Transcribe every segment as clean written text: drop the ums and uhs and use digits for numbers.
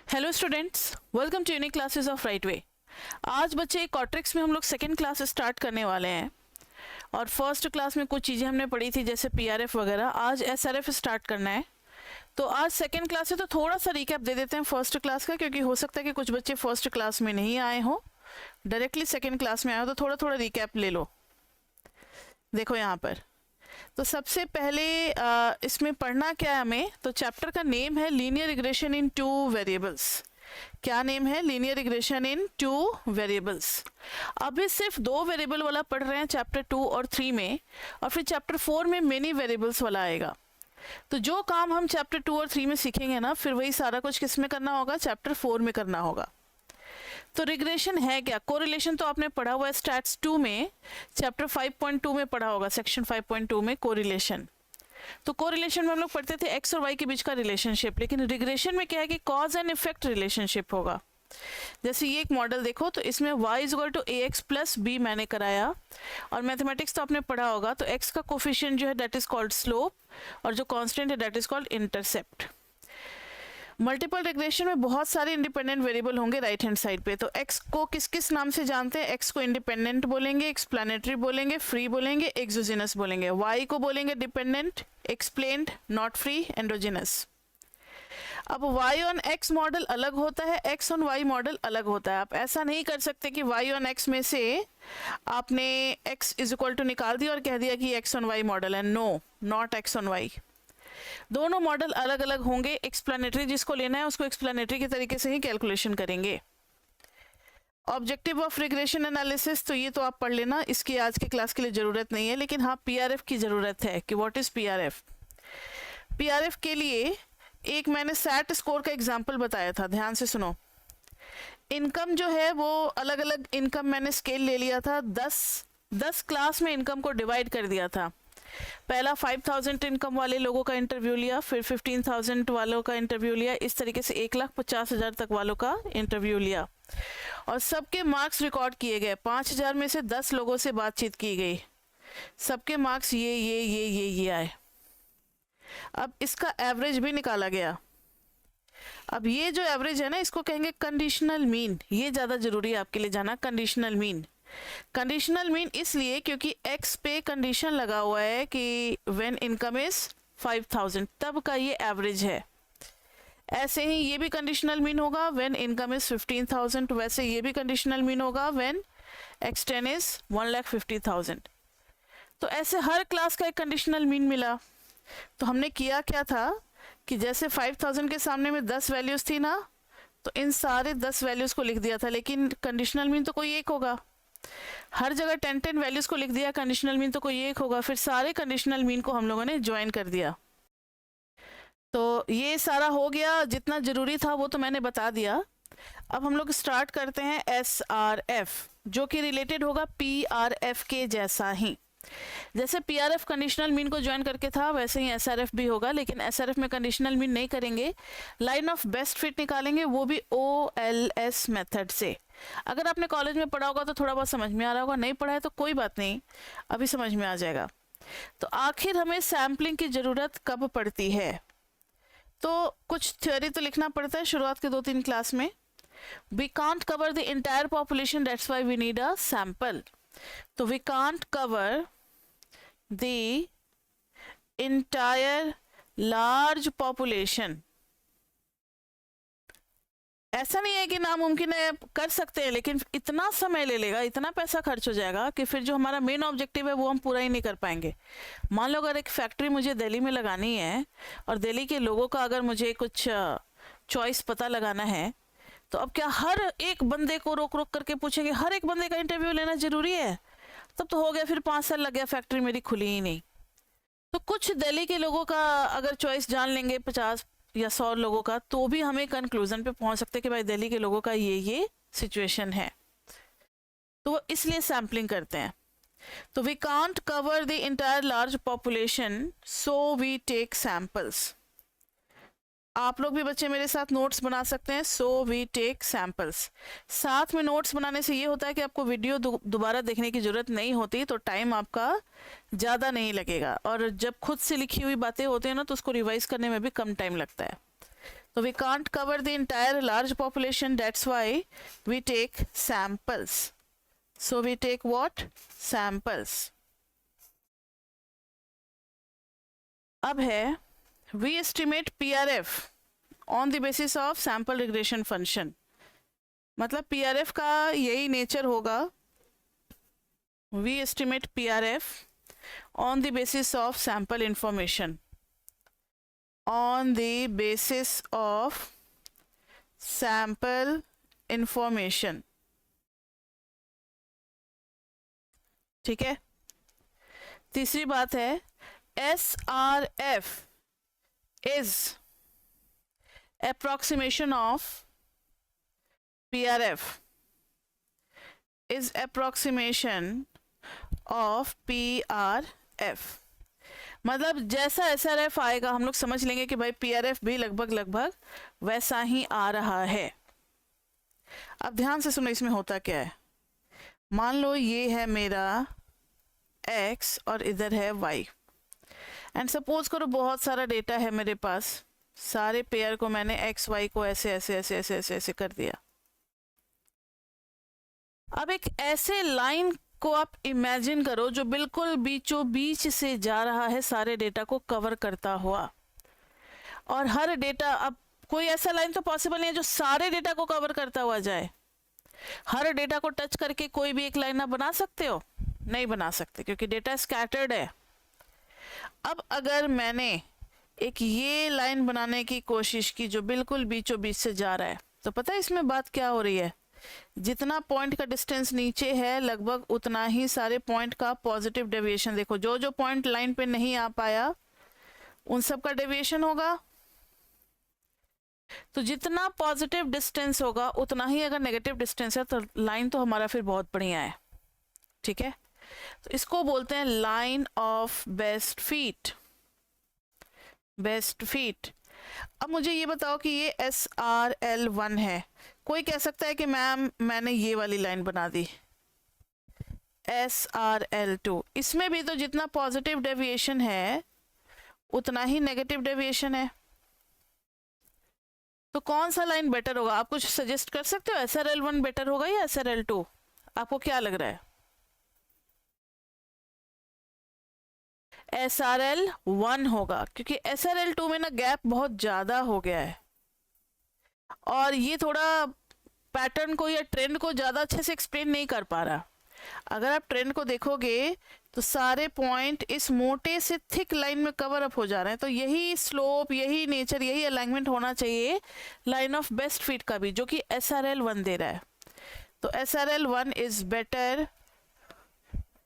Hello students, welcome to unique classes of right way. आज बच्चे क्वाट्रिक्स में हम लोग सेकेंड क्लास स्टार्ट करने वाले हैं और फर्स्ट क्लास में कुछ चीज़ें हमने पढ़ी थी जैसे पीआरएफ वगैरह। आज एसआरएफ स्टार्ट करना है, तो आज सेकेंड क्लास है तो थोड़ा सा रिकैप दे देते हैं फर्स्ट क्लास का, क्योंकि हो सकता है कि कुछ बच्चे फर्स्ट क्लास में नहीं आए हो, डायरेक्टली सेकेंड क्लास में आए हो, तो थोड़ा थोड़ा रिकैप ले लो। देखो यहाँ पर तो सबसे पहले इसमें पढ़ना क्या है हमें, तो चैप्टर का नेम है लीनियर रिग्रेशन इन टू वेरिएबल्स। क्या नेम है? लीनियर रिग्रेशन इन टू वेरिएबल्स। अभी सिर्फ दो वेरिएबल वाला पढ़ रहे हैं चैप्टर 2 और 3 में, और फिर चैप्टर 4 में मेनी वेरिएबल्स वाला आएगा। तो जो काम हम चैप्टर 2 और 3 में सीखेंगे ना, फिर वही सारा कुछ किस में करना होगा? चैप्टर 4 में करना होगा। तो रिग्रेशन है क्या? कोरिलेशन तो आपने पढ़ा हुआ है स्टैट्स 2 में, चैप्टर 5.2 में पढ़ा होगा, सेक्शन 5.2 में कोरिलेशन। तो कोरिलेशन में हम लोग पढ़ते थे एक्स और वाई के बीच का रिलेशनशिप, लेकिन रिग्रेशन में क्या है कि कॉज एंड इफेक्ट रिलेशनशिप होगा। जैसे ये एक मॉडल देखो, तो इसमें y equal to A X plus B मैंने कराया, और मैथमेटिक्स तो आपने पढ़ा होगा, तो x का कोफिशिएंट जो है दैट इज कॉल्ड स्लोप, और जो कांस्टेंट है that is called intercept. Multiple regression में बहुत सारे इंडिपेंडेंट वेरिएबल होंगे राइट हैंड साइड पे। तो x को किस किस नाम से जानते हैं? x को इंडिपेंडेंट बोलेंगे, एक्सप्लेनेटरी बोलेंगे, फ्री बोलेंगे, एक्सोजिनस बोलेंगे। y को बोलेंगे dependent, explained, not free, endogenous. अब y ऑन x मॉडल अलग होता है, x ऑन y मॉडल अलग होता है। आप ऐसा नहीं कर सकते कि y ऑन x में से आपने x इज इक्वल टू निकाल दिया और कह दिया कि x ऑन y मॉडल है। No, not x on y। दोनों मॉडल अलग अलग होंगे। एक्सप्लेनेटरी जिसको लेना है उसको एक्सप्लेनेटरी के तरीके से ही कैलकुलेशन करेंगे। ऑब्जेक्टिव ऑफ रिग्रेशन एनालिसिस, तो ये तो आप पढ़ लेना, इसकी आज की क्लास के लिए ज़रूरत नहीं है, लेकिन हाँ पीआरएफ की ज़रूरत है कि व्हाट इज़ पीआरएफ। पीआरएफ के लिए एक मैंने सैट स्कोर का एग्जाम्पल बताया था, ध्यान से सुनो। इनकम जो है वो अलग अलग इनकम मैंने स्केल ले लिया था, 10 क्लास में इनकम को डिवाइड कर दिया था। पहला 5000 इनकम वाले लोगों का इंटरव्यू लिया, फिर 15,000 वालों का इंटरव्यू लिया, इस तरीके से 1,50,000 तक वालों का इंटरव्यू लिया, और सबके मार्क्स रिकॉर्ड किए गए। 5,000 में से 10 लोगों से बातचीत की गई, सबके मार्क्स ये आए। अब इसका एवरेज भी निकाला गया। अब ये जो एवरेज है ना, इसको कहेंगे कंडीशनल मीन। ये ज़्यादा जरूरी है आपके लिए जाना, कंडीशनल मीन। कंडीशनल मीन इसलिए क्योंकि x पे कंडीशन लगा हुआ है कि व्हेन इनकम इज 5,000, तब का ये एवरेज है। ऐसे ही ये भी कंडीशनल मीन होगा व्हेन इनकम इज 15,000, वैसे ये भी कंडीशनल मीन होगा व्हेन x10 इज 1,50,000। तो ऐसे हर क्लास का एक कंडीशनल मीन मिला। तो हमने किया क्या था कि जैसे 5,000 के सामने में 10 वैल्यूज थी ना, तो इन सारे 10 वैल्यूज को लिख दिया था, लेकिन कंडीशनल मीन तो कोई एक होगा। हर जगह 10 वैल्यूज को लिख दिया, कंडीशनल मीन तो कोई एक होगा। फिर सारे कंडीशनल मीन को हम लोगों ने ज्वाइन कर दिया। तो ये सारा हो गया, जितना जरूरी था वो तो मैंने बता दिया। अब हम लोग स्टार्ट करते हैं SRF, जो कि रिलेटेड होगा PRF के जैसा ही। जैसे PRF कंडीशनल मीन को ज्वाइन करके था, वैसे ही SRF भी होगा, लेकिन SRF में कंडीशनल मीन नहीं करेंगे, लाइन ऑफ बेस्ट फिट निकालेंगे, वो भी OLS मेथड से। अगर आपने कॉलेज में पढ़ा होगा तो थोड़ा बहुत समझ में आ रहा होगा, नहीं पढ़ा है तो कोई बात नहीं, अभी समझ में आ जाएगा। तो आखिर हमें सैम्पलिंग की ज़रूरत कब पड़ती है? तो कुछ थ्योरी तो लिखना पड़ता है शुरुआत के 2-3 क्लास में। We can't cover the entire population, that's why we need a sample. तो we can't cover the entire large population. ऐसा नहीं है कि नामुमकिन है, कर सकते हैं, लेकिन इतना समय ले लेगा, इतना पैसा खर्च हो जाएगा कि फिर जो हमारा मेन ऑब्जेक्टिव है वो हम पूरा ही नहीं कर पाएंगे। मान लो अगर एक फैक्ट्री मुझे दिल्ली में लगानी है, और दिल्ली के लोगों का अगर मुझे कुछ चॉइस पता लगाना है, तो अब क्या हर एक बंदे को रोक रोक करके पूछेंगे? हर एक बंदे का इंटरव्यू लेना जरूरी है? तब तो हो गया, फिर 5 साल लग गया, फैक्ट्री मेरी खुली ही नहीं। तो कुछ दिल्ली के लोगों का अगर चॉइस जान लेंगे, 50 या 100 लोगों का, तो भी हमें कंक्लूजन पे पहुंच सकते हैं कि भाई दिल्ली के लोगों का ये सिचुएशन है। तो वो इसलिए सैम्पलिंग करते हैं। तो we can't cover the entire large population, so we take samples. आप लोग भी बच्चे मेरे साथ नोट्स बना सकते हैं, सो वी टेक सैंपल्स। साथ में नोट्स बनाने से ये होता है कि आपको वीडियो दोबारा देखने की ज़रूरत नहीं होती, तो टाइम आपका ज़्यादा नहीं लगेगा, और जब खुद से लिखी हुई बातें होती हैं ना, तो उसको रिवाइज करने में भी कम टाइम लगता है। तो we can't cover the entire large population, that's why we take samples. So we take what? Samples. अब है we estimate PRF on the basis of sample regression function. मतलब PRF का यही नेचर होगा, we estimate PRF on the basis of sample information. On the basis of sample information. ठीक है. तीसरी बात है SRF is approximation of PRF is approximation of PRF. मतलब जैसा SRF आएगा हम लोग समझ लेंगे कि भाई PRF भी लगभग लगभग वैसा ही आ रहा है. अब ध्यान से सुनो इसमें होता क्या है. मान लो ये है मेरा X और इधर है Y एंड सपोज करो बहुत सारा डेटा है मेरे पास, सारे पेयर को मैंने X Y को ऐसे ऐसे ऐसे ऐसे ऐसे ऐसे कर दिया. अब एक ऐसे लाइन को आप इमेजिन करो जो बिल्कुल बीचों बीच से जा रहा है, सारे डेटा को कवर करता हुआ. और हर डेटा, अब कोई ऐसा लाइन तो पॉसिबल नहीं है जो सारे डेटा को कवर करता हुआ जाए. हर डेटा को टच करके कोई भी एक लाइन आप बना सकते हो? नहीं बना सकते, क्योंकि डेटा स्कैटर्ड है. अब अगर मैंने एक ये लाइन बनाने की कोशिश की जो बिल्कुल बीचों बीच से जा रहा है, तो पता है इसमें बात क्या हो रही है? जितना पॉइंट का डिस्टेंस नीचे है लगभग उतना ही सारे पॉइंट का पॉजिटिव डेविएशन. देखो जो जो पॉइंट लाइन पे नहीं आ पाया उन सब का डेविएशन होगा. तो जितना पॉजिटिव डिस्टेंस होगा उतना ही अगर नेगेटिव डिस्टेंस है तो लाइन तो हमारा फिर बहुत बढ़िया है. ठीक है, तो इसको बोलते हैं line of best fit. Best fit. अब मुझे ये बताओ कि ये SRL1 है. कोई कह सकता है कि मैम मैंने ये वाली लाइन बना दी SRL2. इसमें भी तो जितना पॉजिटिव डेविएशन है उतना ही नेगेटिव डेविएशन है. तो कौन सा लाइन बेटर होगा? आप कुछ सजेस्ट कर सकते हो? SRL1 बेटर होगा या SRL2? आपको क्या लग रहा है? SRL1 होगा, क्योंकि SRL2 में ना गैप बहुत ज़्यादा हो गया है और ये थोड़ा पैटर्न को या ट्रेंड को ज़्यादा अच्छे से एक्सप्लेन नहीं कर पा रहा. अगर आप ट्रेंड को देखोगे तो सारे पॉइंट इस मोटे से थिक लाइन में कवर अप हो जा रहे हैं. तो यही स्लोप, यही नेचर, यही अलाइनमेंट होना चाहिए लाइन ऑफ बेस्ट फिट का भी, जो कि SRL1 दे रहा है. तो SRL1 is better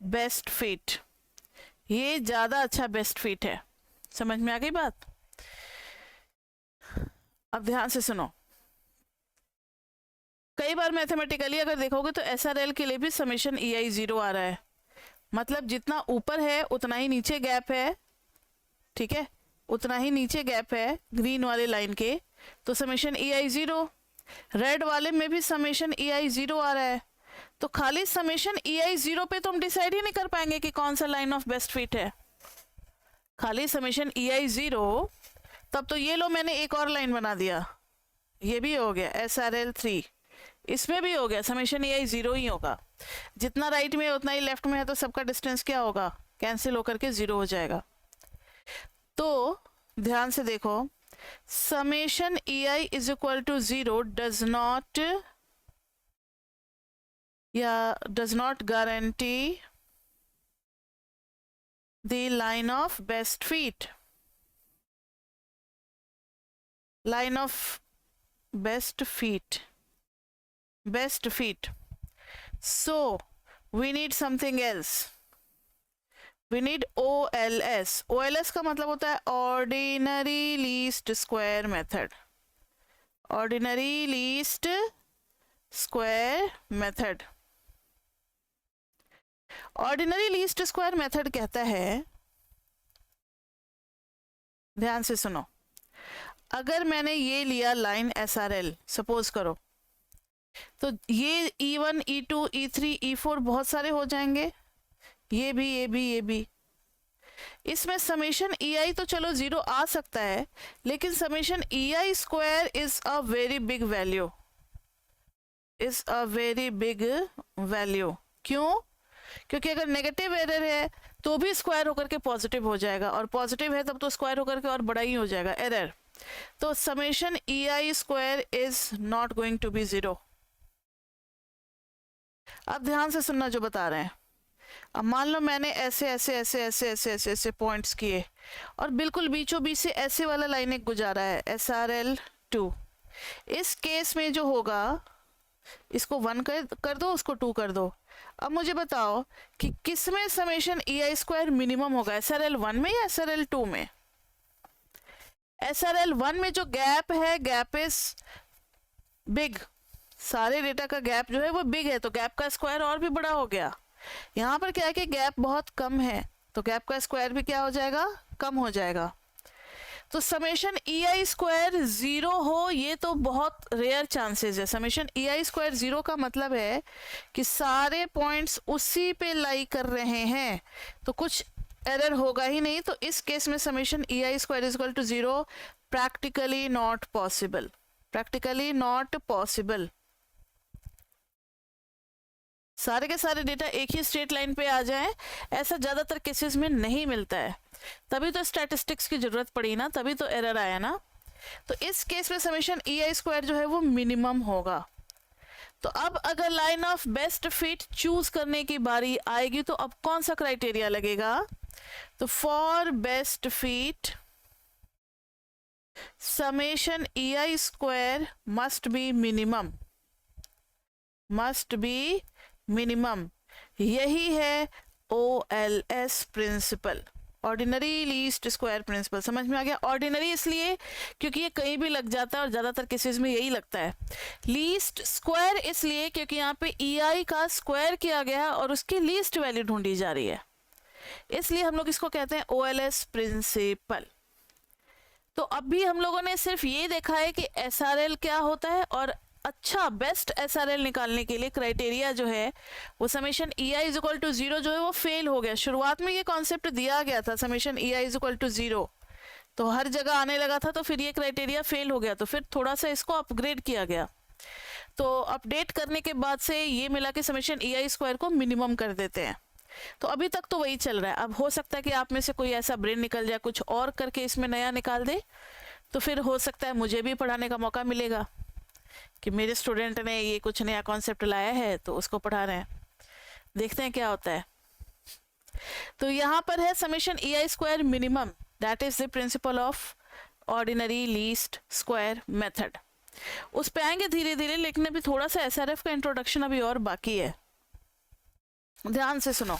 best fit. ये ज़्यादा अच्छा बेस्ट फिट है. समझ में आ गई बात? अब ध्यान से सुनो. कई बार मैथमेटिकली अगर देखोगे तो SRL के लिए भी समेशन EI 0 आ रहा है. मतलब जितना ऊपर है उतना ही नीचे गैप है. ठीक है, उतना ही नीचे गैप है ग्रीन वाले लाइन के, तो समेशन EI 0. रेड वाले में भी समेशन EI 0 आ रहा है. तो खाली समेशन EI 0 पे तो हम डिसाइड ही नहीं कर पाएंगे कि कौन सा लाइन ऑफ बेस्ट फिट है. खाली समेशन EI 0, तब तो ये लो मैंने एक और लाइन बना दिया, ये भी हो गया SRL3. इसमें भी हो गया, समेशन EI 0 ही होगा. जितना राइट में उतना ही लेफ्ट में है, तो सबका डिस्टेंस क्या होगा? कैंसिल होकर के 0 हो जाएगा. तो ध्यान से देखो, summation EI is equal to 0 does not guarantee the line of best fit. Line of best fit. Best fit. So we need something else. We need OLS. OLS का मतलब होता है ordinary least square method. Ordinary least square method. Ordinary least square method कहता है, ध्यान से सुनो, अगर मैंने ये लिया लाइन SRL सपोज करो, तो ये E1, E2, E3, E4 बहुत सारे हो जाएंगे. ये भी, ये भी, ये भी. इसमें समेशन ई आई तो चलो जीरो आ सकता है, लेकिन summation E I square is a very big value, is a very big value. क्यों? क्योंकि अगर नेगेटिव एरर है तो भी स्क्वायर होकर के पॉजिटिव हो जाएगा, और पॉजिटिव है तब तो स्क्वायर होकर के और बड़ा ही हो जाएगा एरर। तो summation E I square is not going to be zero. अब ध्यान से सुनना जो बता रहे हैं। अब मान लो मैंने ऐसे ऐसे ऐसे ऐसे ऐसे ऐसे ऐसे पॉइंट्स किए और बिल्कुल बीचों बीच से ऐसे वाला लाइन एक गुजारा है SRL2। इस केस में जो होगा, इसको 1 कर दो, उसको 2 कर दो। अब मुझे बताओ कि किस में समेशन ई आई स्क्वायर मिनिमम होगा, SRL1 में या SRL2 में? SRL1 में जो गैप है, गैप इज बिग, सारे डेटा का गैप जो है वो बिग है, तो गैप का स्क्वायर और भी बड़ा हो गया। यहाँ पर क्या है कि गैप बहुत कम है, तो गैप का स्क्वायर भी क्या हो जाएगा, कम हो जाएगा। तो समेशन ई आई स्क्वायर जीरो हो ये तो बहुत रेयर चांसेस है। समेशन ई आई स्क्वायर जीरो का मतलब है कि सारे पॉइंट्स उसी पे लाई कर रहे हैं, तो कुछ एरर होगा ही नहीं। तो इस केस में summation E I square is equal to zero, practically not possible, practically not possible. सारे के सारे डेटा एक ही स्ट्रेट लाइन पे आ जाएं, ऐसा ज़्यादातर केसेस में नहीं मिलता है, तभी तो स्टैटिस्टिक्स की ज़रूरत पड़ी ना, तभी तो एरर आया ना। तो इस केस में समेशन ई आई स्क्वायर जो है वो मिनिमम होगा। तो अब अगर line of best fit choose करने की बारी आएगी तो अब कौन सा क्राइटेरिया लगेगा? तो for best fit summation E I square must be minimum, must be minimum. यही है OLS principle, ordinary least square principle. समझ में आ गया? ऑर्डिनरी इसलिए क्योंकि ये कहीं भी लग जाता है और ज़्यादातर केसेस में यही लगता है। लीस्ट स्क्वायर इसलिए क्योंकि यहाँ पे EI का स्क्वायर किया गया है और उसकी लीस्ट वैल्यू ढूंढी जा रही है, इसलिए हम लोग इसको कहते हैं OLS प्रिंसिपल। तो अभी हम लोगों ने सिर्फ ये देखा है कि SRL क्या होता है, और अच्छा बेस्ट SRL निकालने के लिए क्राइटेरिया जो है वो summation E I is equal to zero जो है वो फेल हो गया। शुरुआत में ये कॉन्सेप्ट दिया गया था summation E I is equal to zero, तो हर जगह आने लगा था, तो फिर ये क्राइटेरिया फेल हो गया, तो फिर थोड़ा सा इसको अपग्रेड किया गया। तो अपडेट करने के बाद से ये मिला कि समेशन ई आई स्क्वायर को मिनिमम कर देते हैं। तो अभी तक तो वही चल रहा है। अब हो सकता है कि आप में से कोई ऐसा ब्रेन निकल जाए, कुछ और करके इसमें नया निकाल दे, तो फिर हो सकता है मुझे भी पढ़ाने का मौका मिलेगा कि मेरे स्टूडेंट ने ये कुछ नया कॉन्सेप्ट लाया है तो उसको पढ़ा रहे हैं, देखते हैं क्या होता है। तो यहाँ पर है summation E I square minimum, that is the principle of ordinary least square method. उस पे आएंगे धीरे धीरे, लेकिन अभी थोड़ा सा SRF का इंट्रोडक्शन अभी और बाकी है, ध्यान से सुनो।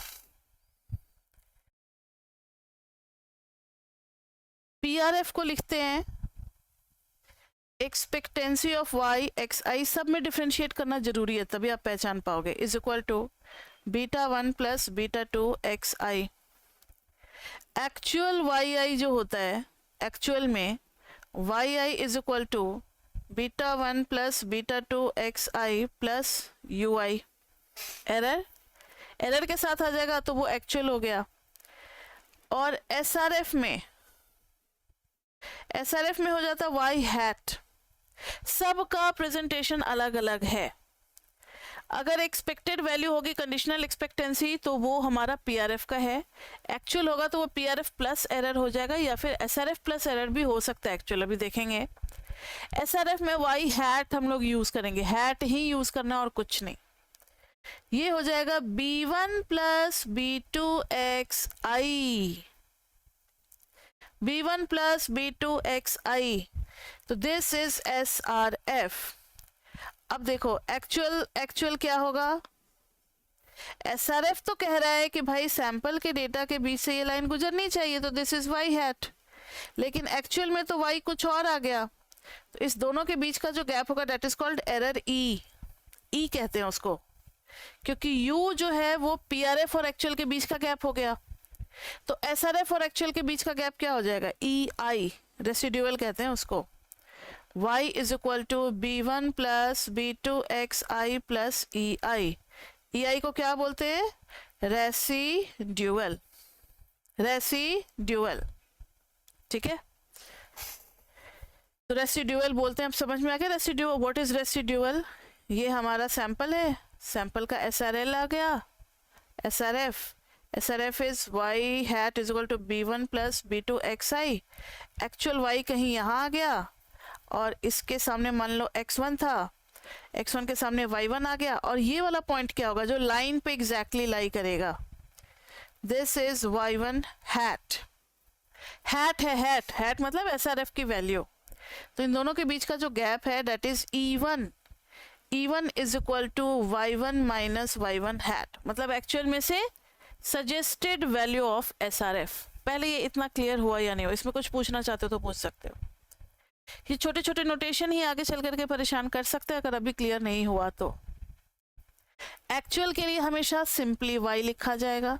PRF को लिखते हैं एक्सपेक्टेंसी ऑफ y xi, सब में डिफ्रेंशिएट करना जरूरी है तभी आप पहचान पाओगे, is equal to β1 plus β2 xi। Actual yi जो होता है, एक्चुअल में yi is equal to β1 plus β2 xi plus ui। Error, error के साथ आ जाएगा तो वो एक्चुअल हो गया। और SRF में, SRF में हो जाता y हैट। सबका प्रेजेंटेशन अलग अलग है। अगर एक्सपेक्टेड वैल्यू होगी कंडीशनल एक्सपेक्टेंसी तो वो हमारा PRF का है, एक्चुअल होगा तो वो PRF प्लस एरर हो जाएगा, या फिर SRF प्लस एरर भी हो सकता है एक्चुअल, अभी देखेंगे। SRF में y हैट हम लोग यूज करेंगे, हैट ही यूज करना और कुछ नहीं। ये हो जाएगा B1 plus B2 xi, B1 plus B2 xi, तो दिस इज SRF। अब देखो एक्चुअल क्या होगा? SRF तो कह रहा है कि भाई सैंपल के डेटा के बीच से ये लाइन गुजरनी चाहिए, तो दिस इज y हैट, लेकिन एक्चुअल में तो y कुछ और आ गया, तो इस दोनों के बीच का जो गैप होगा दैट इज कॉल्ड एरर ई कहते हैं उसको, क्योंकि u जो है वो PRF और एक्चुअल के बीच का गैप हो गया। तो SRF और एक्चुअल के बीच का गैप क्या हो जाएगा? EI, रेसिड्यूअल कहते हैं उसको। y is equal to B1 plus B2 xi plus EI। EI को क्या बोलते हैं? रेसिड्यूअल, रेसिड्यूअल, ठीक है। तो रेसिड्यूअल बोलते हैं, अब समझ में आ गया रेसिड्यूअल, व्हाट इज रेसिड्यूअल। ये हमारा सैंपल है, सैंपल का SRL आ गया, SRF is y hat is equal to b1 plus b2 xi। Actual y कहीं यहाँ आ गया और इसके सामने मान लो x1 था, x1 के सामने y1 आ गया, और ये वाला पॉइंट क्या होगा जो लाइन पे एग्जैक्टली लाई करेगा, this is y1 hat। Hat है, हैट मतलब SRF की वैल्यू, तो इन दोनों के बीच का जो गैप है that is E1 is equal to y1 minus y1 hat, मतलब एक्चुअल में से सजेस्टेड वैल्यू ऑफ SRF। पहले ये इतना क्लियर हुआ या नहीं हुआ, इसमें कुछ पूछना चाहते हो तो पूछ सकते हो। ये छोटे छोटे नोटेशन ही आगे चल करके परेशान कर सकते हैं अगर अभी क्लियर नहीं हुआ तो। एक्चुअल के लिए हमेशा सिंपली y लिखा जाएगा,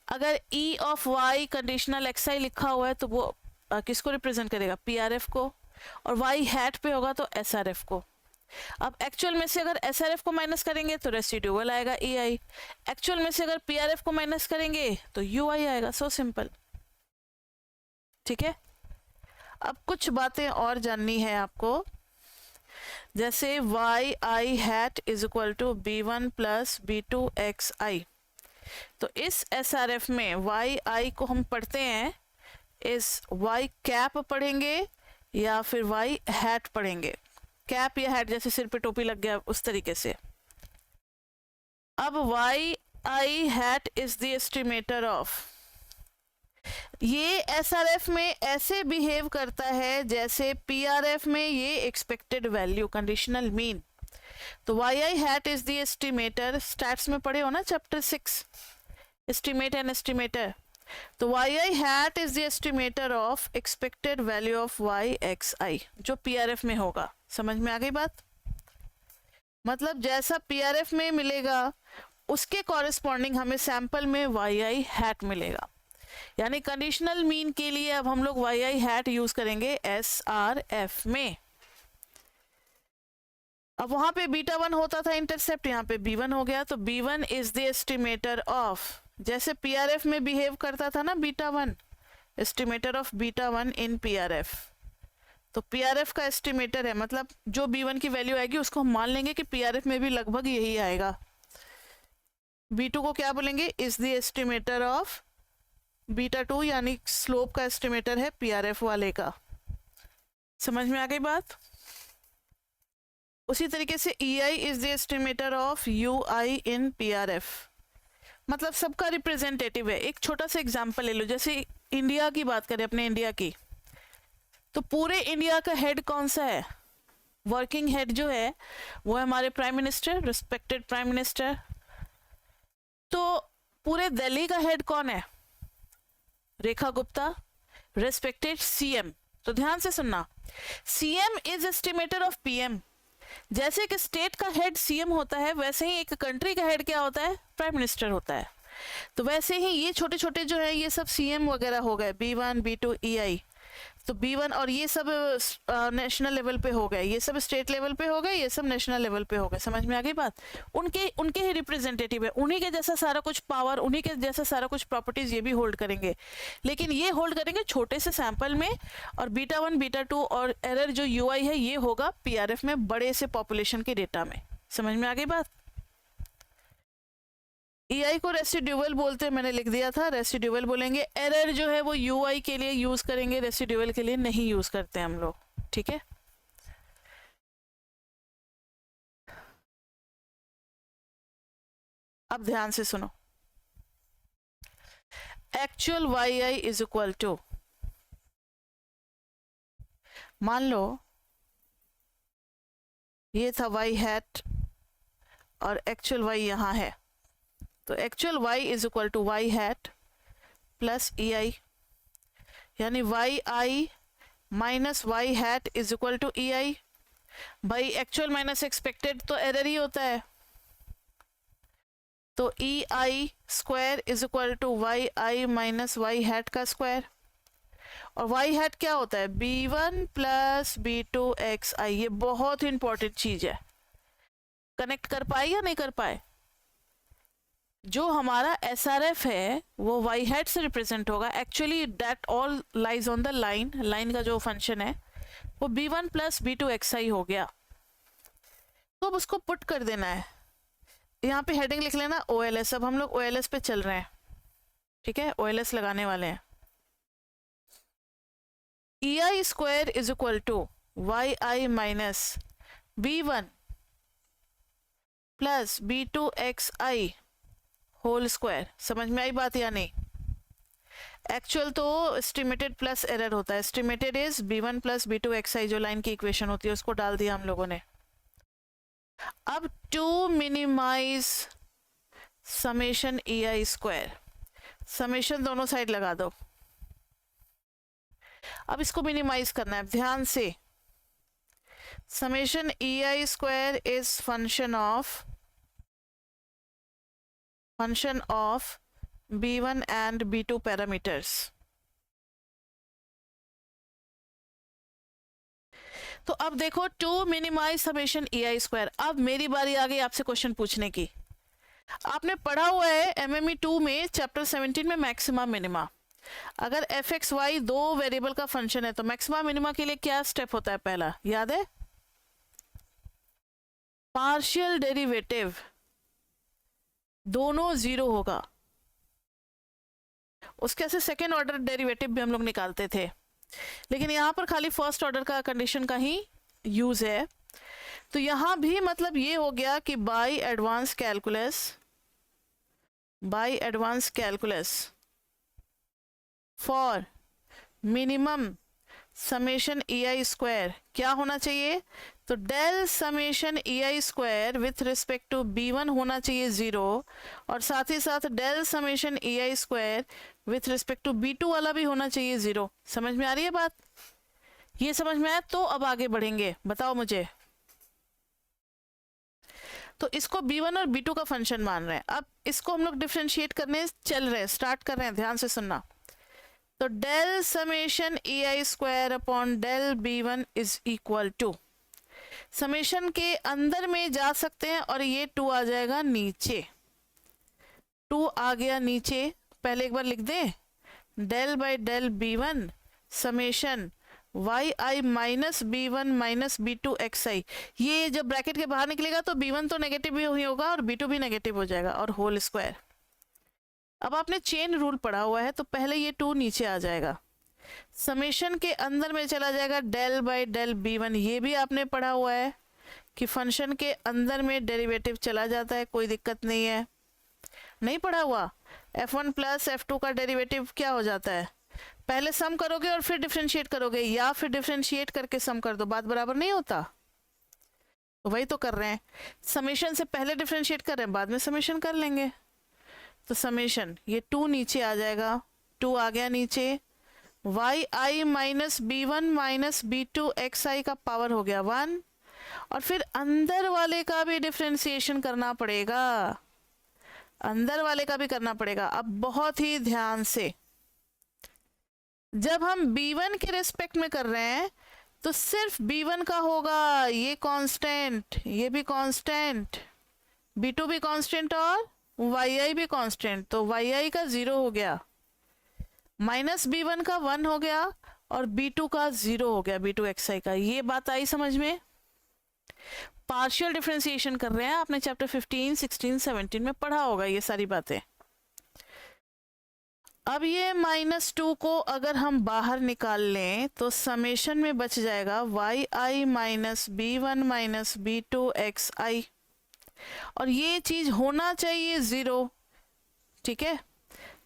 अगर E of y conditional xi लिखा हुआ है तो वो किसको रिप्रेजेंट करेगा, PRF को, और y हैट पे होगा तो SRF को। अब एक्चुअल में से अगर SRF को माइनस करेंगे तो रेसिड्यूअल आएगा EI, एक्चुअल में से अगर PRF को माइनस करेंगे तो UI आएगा, सो सिंपल, ठीक है। अब कुछ बातें और जाननी है आपको, जैसे yi hat is equal to b1 plus b2 xi। तो इस SRF में yi को हम पढ़ते हैं, इस y कैप पढ़ेंगे या फिर y हैट पढ़ेंगे, कैप या हैट जैसे सिर पे टोपी लग गया उस tरिके से। अब yi hat is the estimator of, ये SRF में ऐसे बिहेव करता है जैसे PRF में ये एक्सपेक्टेड वैल्यू कंडीशनल मीन। तो yi hat is the estimator, stats में पढ़े हो ना चैप्टर 6, एस्टिमेट एंड एस्टिमेटर। तो yi hat is the estimator of expected value of yxi जो PRF में होगा। समझ में आ गई बात, मतलब जैसा PRF में मिलेगा उसके कॉरेस्पॉन्डिंग हमें सैंपल में yi हैट मिलेगा, यानी कंडीशनल मीन के लिए अब हम लोग yi हैट यूज करेंगे SRF में। अब वहां पे β1 होता था इंटरसेप्ट, यहाँ पे b1 हो गया, तो b1 is the estimator of, जैसे PRF में बिहेव करता था ना β1, एस्टिमेटर ऑफ β1 इन PRF। तो PRF का एस्टिमेटर है, मतलब जो b1 की वैल्यू आएगी उसको हम मान लेंगे कि PRF में भी लगभग यही आएगा। b2 को क्या बोलेंगे, इज द एस्टिमेटर ऑफ β2, यानी स्लोप का एस्टिमेटर है PRF वाले का। समझ में आ गई बात। उसी तरीके से EI is the estimator of UI in PRF, मतलब सबका रिप्रेजेंटेटिव है। एक छोटा सा एग्जांपल ले लो, जैसे इंडिया की बात करें, अपने इंडिया की, तो पूरे इंडिया का हेड कौन सा है, वर्किंग हेड जो है वो है हमारे prime minister, respected prime minister. तो पूरे दिल्ली का हेड कौन है, रेखा गुप्ता, रिस्पेक्टेड CM। तो ध्यान से सुनना, CM is estimator of PM। जैसे कि स्टेट का हेड CM होता है, वैसे ही एक कंट्री का हेड क्या होता है, प्राइम मिनिस्टर होता है। तो वैसे ही ये छोटे छोटे जो है ये सब CM वगैरह हो गए, B1 B2 EI। तो B1 और ये सब नेशनल लेवल पे हो गए, ये सब स्टेट लेवल पे हो गए, ये सब नेशनल लेवल पे हो गए। समझ में आ गई बात। उनके ही रिप्रेजेंटेटिव है, उन्हीं के जैसा सारा कुछ पावर, उन्हीं के जैसा सारा कुछ प्रॉपर्टीज ये भी होल्ड करेंगे, लेकिन ये होल्ड करेंगे छोटे से सैंपल में। और β1 β2 और एरर जो UI है ये होगा PRF में, बड़े से पॉपुलेशन के डेटा में। समझ में आ गई बात। EI को रेसिड्यूअल बोलते हैं, मैंने लिख दिया था, रेसिड्यूअल बोलेंगे। एरर जो है वो UI के लिए यूज करेंगे, रेसिड्यूअल के लिए नहीं यूज करते हम लोग, ठीक है। अब ध्यान से सुनो, actual yi is equal to, मान लो ये था y हैट और एक्चुअल y यहां है, तो actual y is equal to y hat plus EI, यानी yi minus y hat is equal to EI। भाई एक्चुअल माइनस एक्सपेक्टेड तो एरर ही होता है, तो EI square is equal to yi minus y hat का स्क्वायर। और y hat क्या होता है, B1 प्लस B2 xi। ये बहुत इंपॉर्टेंट चीज है, कनेक्ट कर पाए या नहीं कर पाए। जो हमारा SRF है वो y हैट से रिप्रेजेंट होगा, actually that all lies on the line, line का जो फंक्शन है वो b1 प्लस b2 xi हो गया। तो अब उसको पुट कर देना है, यहाँ पे हेडिंग लिख लेना OLS। अब हम लोग OLS पे चल रहे हैं, ठीक है, OLS लगाने वाले हैं। EI square is equal to YI minus B1 plus B2 XI whole square. समझ में आई बात या नहीं? एक्चुअल तो एस्टिमेटेड प्लस एरर होता है, estimated is B1 plus B2 XI, जो लाइन की इक्वेशन होती है उसको डाल दिया हम लोगों ने। अब to minimize summation EI square, summation दोनों साइड लगा दो। अब इसको मिनिमाइज करना है ध्यान से। Summation EI square is function of B1 and B2 parameters. तो अब देखो to minimize summation EI square. अब मेरी बारी आ गई आपसे क्वेश्चन पूछने की। आपने पढ़ा हुआ है MME 2 में चैप्टर 17 में मैक्सिमा मिनिमा। अगर fx y दो वेरिएबल का फंक्शन है तो मैक्सिमा मिनिमा के लिए क्या स्टेप होता है? पहला याद है, पार्शियल डेरिवेटिव दोनों जीरो होगा, उसके से सेकेंड ऑर्डर डेरिवेटिव भी हम लोग निकालते थे, लेकिन यहाँ पर खाली फर्स्ट ऑर्डर का कंडीशन का ही यूज है। तो यहाँ भी मतलब ये हो गया कि by advance calculus for minimum summation EI square क्या होना चाहिए? तो del summation EI square with respect to B1 होना चाहिए 0, और साथ ही साथ del summation EI square with respect to B2 वाला भी होना चाहिए 0। समझ में आ रही है बात? ये समझ में आया तो अब आगे बढ़ेंगे, बताओ मुझे। तो इसको B1 और B2 का फंक्शन मान रहे हैं। अब इसको हम लोग डिफरेंशिएट करने चल रहे हैं, स्टार्ट कर रहे हैं, ध्यान से सुनना। तो del summation EI square upon del B1 is equal to, summation के अंदर में जा सकते हैं और ये 2 आ जाएगा नीचे, 2 आ गया नीचे। पहले एक बार लिख दें, del by del B1 summation YI minus B1 minus B2 XI। ये जब ब्रैकेट के बाहर निकलेगा तो B1 तो नेगेटिव भी होगा और B2 भी नेगेटिव हो जाएगा, और होल स्क्वायर। अब आपने चेन रूल पढ़ा हुआ है तो पहले ये 2 नीचे आ जाएगा, समेशन के अंदर में चला जाएगा डेल बाय डेल B1। ये भी आपने पढ़ा हुआ है कि फंक्शन के अंदर में डेरिवेटिव चला जाता है, कोई दिक्कत नहीं है। नहीं पढ़ा हुआ? F1 प्लस F2 का डेरिवेटिव क्या हो जाता है? पहले सम करोगे और फिर डिफरेंशिएट करोगे, या फिर डिफरेंशिएट करके सम कर दो, बात बराबर नहीं होता? तो वही तो कर रहे हैं, समेशन से पहले डिफरेंशिएट कर रहे हैं, बाद में समेशन कर लेंगे। तो समेशन ये 2 नीचे आ जाएगा, 2 आ गया नीचे, YI minus B1 minus B2 XI का पावर हो गया 1, और फिर अंदर वाले का भी डिफरेंशिएशन करना पड़ेगा, अंदर वाले का भी करना पड़ेगा। अब बहुत ही ध्यान से, जब हम B1 के रेस्पेक्ट में कर रहे हैं तो सिर्फ B1 का होगा ये कांस्टेंट, ये भी कांस्टेंट, B2 भी कांस्टेंट और YI भी कांस्टेंट। तो YI का 0 हो गया, माइनस B1 का 1 हो गया, और B2 का 0 हो गया, B2 XI का। ये बात आई समझ में? पार्शियल डिफरेंशिएशन कर रहे हैं, आपने चैप्टर 15, 16, 17 में पढ़ा होगा ये सारी बातें। अब ये -2 को अगर हम बाहर निकाल लें तो समेशन में बच जाएगा YI minus B1 minus B2 XI, और ये चीज होना चाहिए 0, ठीक है।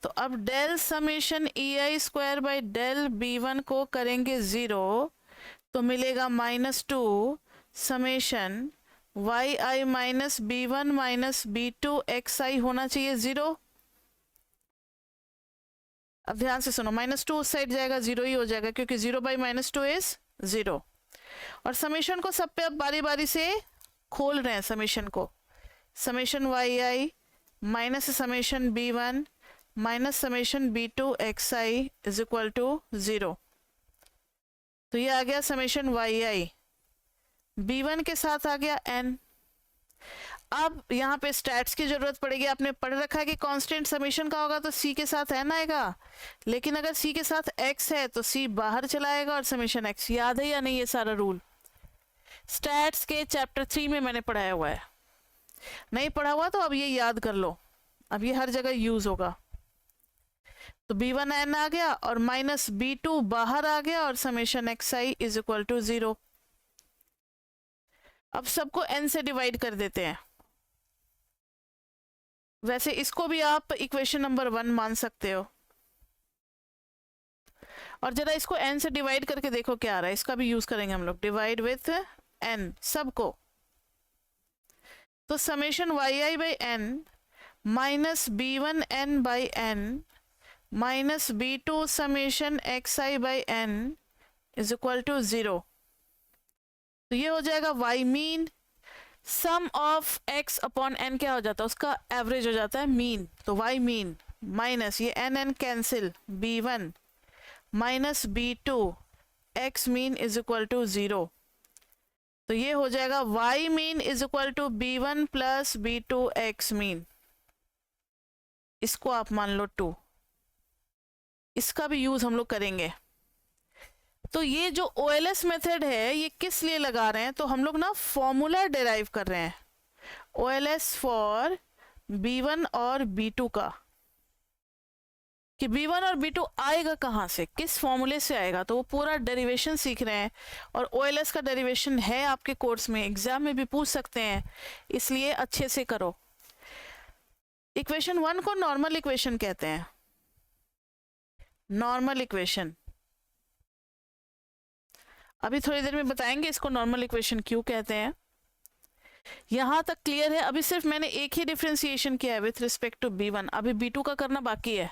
तो अब del summation EI square by del B1 को करेंगे 0, तो मिलेगा -2 summation YI minus B1 minus B2 XI होना चाहिए 0। अब ध्यान से सुनो, -2 उस साइड जाएगा, 0 ही हो जाएगा, क्योंकि 0 बाई -2 इज 0। और समेशन को सब पे अब बारी बारी से खोल रहे हैं समेशन को, summation YI minus summation B1 minus summation B2 XI is equal to 0। तो ये आ गया समेशन YI, B1 के साथ आ गया n। अब यहाँ पे स्टैट्स की जरूरत पड़ेगी। आपने पढ़ रखा है कि कांस्टेंट समेशन का होगा तो सी के साथ एन आएगा, लेकिन अगर सी के साथ एक्स है तो सी बाहर चला आएगा और समेशन एक्स। याद है या नहीं ये सारा रूल? स्टैट्स के चैप्टर 3 में मैंने पढ़ाया हुआ है। नहीं पढ़ा हुआ तो अब ये याद कर लो, अब ये हर जगह यूज होगा। तो b1 n आ गया और माइनस b2 बाहर आ गया और summation x I is equal to 0। अब सबको n से डिवाइड कर देते हैं। वैसे इसको भी आप इक्वेशन नंबर 1 मान सकते हो। और जरा इसको n से डिवाइड करके देखो क्या आ रहा है, इसका भी यूज करेंगे हम लोग। डिवाइड विथ n सबको, तो summation Y I by N minus b1 n by N minus b2 summation x I by N is equal to 0। तो ये हो जाएगा y mean, sum of x upon n क्या हो जाता है, उसका एवरेज हो जाता है मीन। तो y मीन माइनस ये n cancel, b1 minus b2 x mean is equal to 0। तो ये हो जाएगा y mean is equal to b1 plus b2 x mean. इसको आप मान लो 2। इसका भी यूज हम लोग करेंगे। तो ये जो OLS मेथड है ये किस लिए लगा रहे हैं, तो हम लोग ना फॉर्मूला डिराइव कर रहे हैं OLS फॉर B1 और B2 का, कि B1 और B2 आएगा कहाँ से, किस फॉर्मूले से आएगा। तो वो पूरा डेरिवेशन सीख रहे हैं और OLS का डेरिवेशन है आपके कोर्स में, एग्जाम में भी पूछ सकते हैं, इसलिए अच्छे से करो। इक्वेशन 1 को नॉर्मल इक्वेशन कहते हैं, नॉर्मल इक्वेशन। अभी थोड़ी देर में बताएंगे इसको नॉर्मल इक्वेशन क्यों कहते हैं। यहां तक क्लियर है? अभी सिर्फ मैंने एक ही डिफरेंशिएशन किया है विथ रिस्पेक्ट टू B1, अभी B2 का करना बाकी है।